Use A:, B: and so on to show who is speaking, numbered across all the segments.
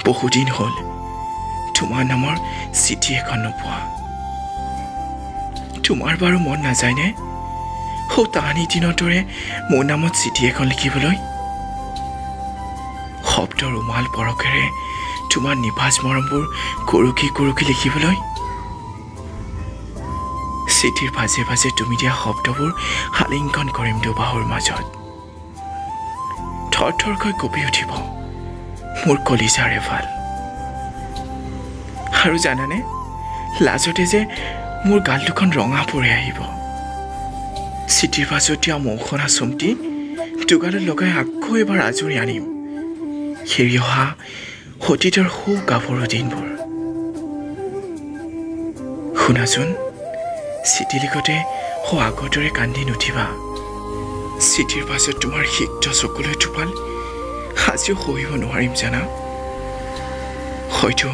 A: বহুদিন হ'ল তোমাৰ নামৰ চিঠি এখন নোপোৱা তোমাৰ বাৰু মন নাযায়নে তাহানি দিনৰ দৰে মোৰ নামত চিঠি এখন লিখিবলৈ শব্দ ৰুমাল পৰকেৰে তোমাৰ নিভাজ মৰমবোৰ কুৰুকি কুৰুকি লিখিবলৈ চিঠিৰ ভাজে ভাজে তুমি দিয়া শব্দবোৰ হালিংকন কৰিম দুবাহুৰ মাজত থৰ থৰকৈ কঁপি উঠিব মোৰ কলিজাৰ এফাল আৰু জানানে লাজতে যে মোৰ গাল দুখন ৰঙা পৰি আহিব চিঠিৰ পাছত দিয়া মৌসনা চুমটি দুগালত লগাই আকৌ এবাৰ আজৰি আনিম হেৰি অহা অতীতৰ সৌ গাভৰু দিনবোৰ শুনাচোন চিঠি লিখোঁতে আগৰ দৰে কান্দি নুঠিবা চিঠিৰ পাছত তোমাৰ সিক্ত চকুলৈ টোপাল আজিও সহিব নোৱাৰিম জানা হয়তো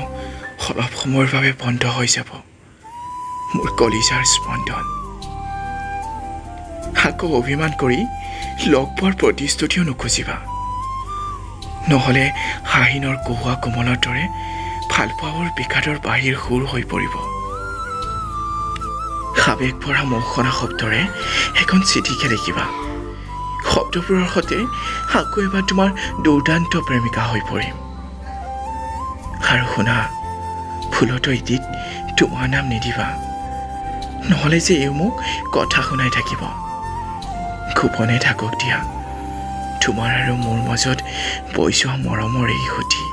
A: অলপ সময়ৰ বাবে বন্ধ হৈ যাব মোৰ কলিজাৰ স্পন্দন আকৌ অভিমান কৰি লগ পোৱাৰ প্ৰতিশ্ৰুতিও নুখুজিবা নহ'লে হাহিনৰ কহুৱা কোমলৰ দৰে ভালপোৱাৰ বিকাৰৰ বাহিৰ সুৰ হৈ পৰিব আবেগ ভৰা মৌসনা শব্দৰে এখন চিঠিকে লিখিবা শব্দবোৰৰ সৈতে আকৌ এবাৰ তোমাৰ দুৰ্দান্ত প্ৰেমিকা হৈ পৰিম আৰু শুনা ফুলতো ইটিত তোমাৰ নাম নিদিবা নহ'লে যে এও মোক কথা শুনাই থাকিব গোপনে থাকক দিয়া তোমাৰ আৰু মোৰ মাজত বৈ যোৱা মৰমৰ এই সুঁতি